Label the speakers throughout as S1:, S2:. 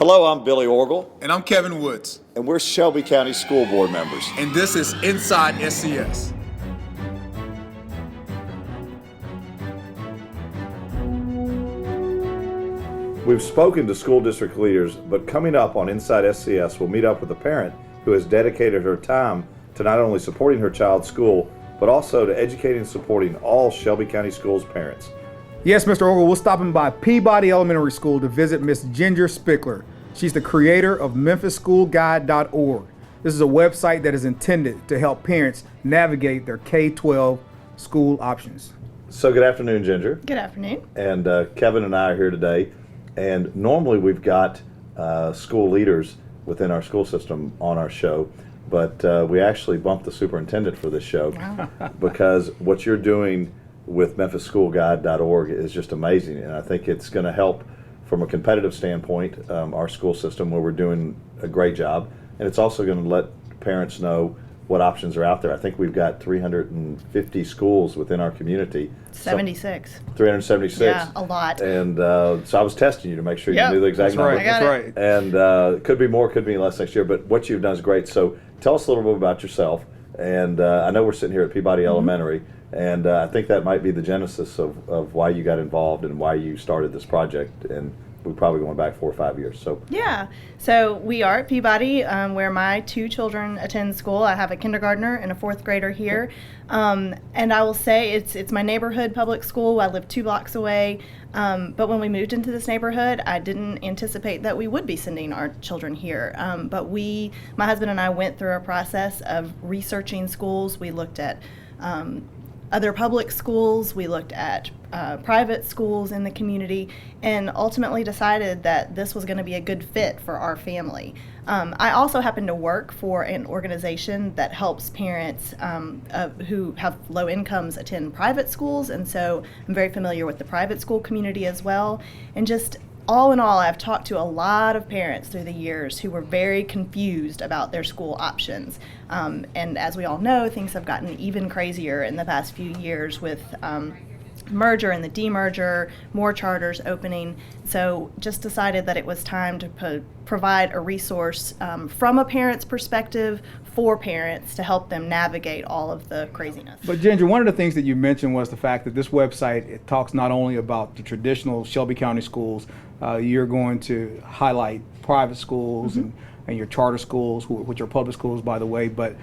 S1: Hello, I'm Billy Orgel,
S2: And I'm Kevin Woods.
S1: and we're Shelby County School Board members.
S2: And this is Inside SCS.
S3: We've spoken to school district leaders, but coming up on Inside SCS, we'll meet up with a parent who has dedicated her time to not only supporting her child's school, but also to educating and supporting all Shelby County Schools parents.
S4: Yes, Mr. Orgel, we're stopping by Peabody Elementary School to visit Miss Ginger Spickler. She's the creator of Memphis-Schoolguide.org. This is a website that is intended to help parents navigate their K-12 school options.
S3: So good afternoon, Ginger.
S5: Good afternoon.
S3: And Kevin and I are here today. And normally we've got school leaders within our school system on our show, but we actually bumped the superintendent for this show because what you're doing with Memphis-Schoolguide.org is just amazing. And I think it's going to help from a competitive standpoint, our school system, where we're doing a great job. And it's also going to let parents know what options are out there. I think we've got 350 schools within our community.
S5: 76.
S3: 376.
S5: Yeah, a lot.
S3: And so I was testing you to make sure you knew the exact number.
S5: I got
S4: That's
S5: it.
S4: right.
S3: And it could be more, could be less next year. But what you've done is great. So tell us a little bit about yourself. And I know we're sitting here at Peabody Elementary. And I think that might be the genesis of why you got involved and why you started this project. And we're probably going back 4 or 5 years. So
S5: Yeah. So we are at Peabody, where my two children attend school. I have a kindergartner and a fourth grader here. And I will say it's my neighborhood public school. I live 2 blocks away. But when we moved into this neighborhood, I didn't anticipate that we would be sending our children here. But my husband and I went through a process of researching schools. We looked at other public schools, we looked at private schools in the community, and ultimately decided that this was going to be a good fit for our family. I also happen to work for an organization that helps parents who have low incomes attend private schools, and so I'm very familiar with the private school community as well. And just all in all, I've talked to a lot of parents through the years who were very confused about their school options. And as we all know, things have gotten even crazier in the past few years with merger and the demerger, more charters opening. So just decided that it was time to provide a resource from a parent's perspective for parents to help them navigate all of the craziness.
S4: But Ginger, one of the things that you mentioned was the fact that this website, it talks not only about the traditional Shelby County schools, you're going to highlight private schools and your charter schools, which are public schools, by the way, but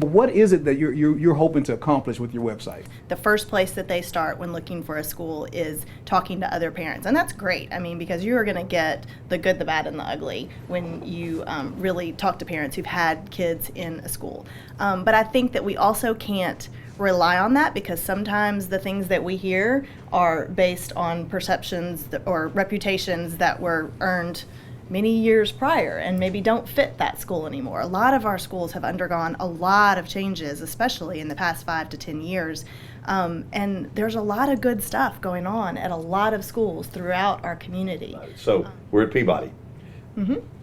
S4: what is it that you're hoping to accomplish with your website?
S5: The first place that they start when looking for a school is talking to other parents. And that's great, because you are going to get the good, the bad, and the ugly when you really talk to parents who've had kids in a school. But I think that we also can't rely on that, because sometimes the things that we hear are based on perceptions or reputations that were earned many years prior and maybe don't fit that school anymore. A lot of our schools have undergone a lot of changes, especially in the past 5 to 10 years. And there's a lot of good stuff going on at a lot of schools throughout our community.
S3: So we're at Peabody.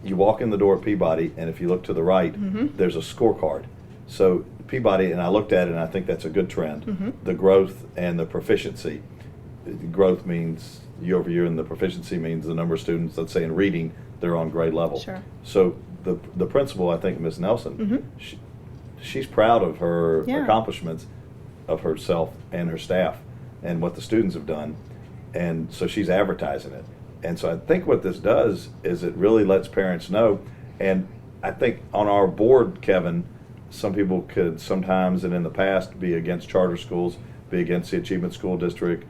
S3: You walk in the door at Peabody, and if you look to the right, there's a scorecard. So Peabody, and I looked at it, and I think that's a good trend. The growth and the proficiency. The growth means year over year, and the proficiency means the number of students, let's say in reading, they're on grade level.
S5: Sure.
S3: So the principal, I think, Ms. Nelson, she's proud of her accomplishments of herself and her staff and what the students have done, and so she's advertising it. And so I think what this does is it really lets parents know. And I think on our board, Kevin, some people could sometimes, and in the past, be against charter schools, be against the Achievement School District.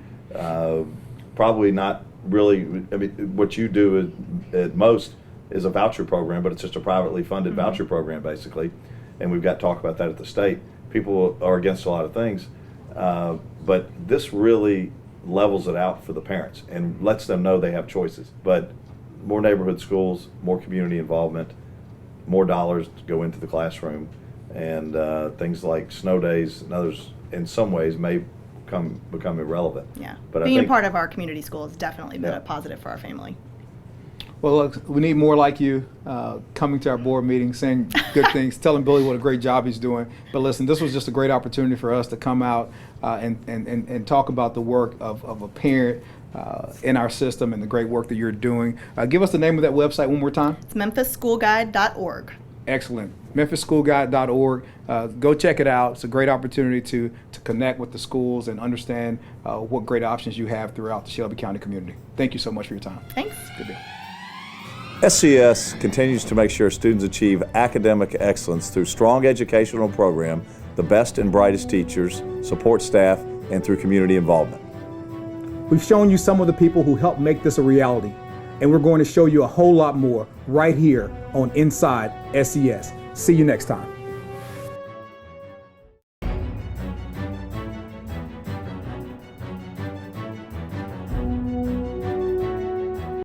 S3: Probably not really. What you do at most is a voucher program, but it's just a privately funded voucher program, basically. And we've got talk about that at the state. People are against a lot of things, but this really levels it out for the parents and lets them know they have choices. But more neighborhood schools, more community involvement, more dollars to go into the classroom, and things like snow days and others in some ways may become irrelevant.
S5: Yeah,
S3: but
S5: being
S3: I think,
S5: part of our community school has definitely been a positive for our family.
S4: Well, look, we need more like you coming to our board meetings, saying good things, telling Billy what a great job he's doing. But listen, this was just a great opportunity for us to come out and talk about the work of a parent in our system and the great work that you're doing. Give us the name of that website one more time.
S5: It's memphisschoolguide.org.
S4: Excellent. memphisschoolguide.org. Go check it out. It's a great opportunity to connect with the schools and understand what great options you have throughout the Shelby County community. Thank you so much for your time.
S5: Thanks.
S4: Good deal.
S1: SCS continues to make sure students achieve academic excellence through strong educational program, the best and brightest teachers, support staff, and through community involvement.
S4: We've shown you some of the people who helped make this a reality, and we're going to show you a whole lot more right here on Inside SCS. See you next time.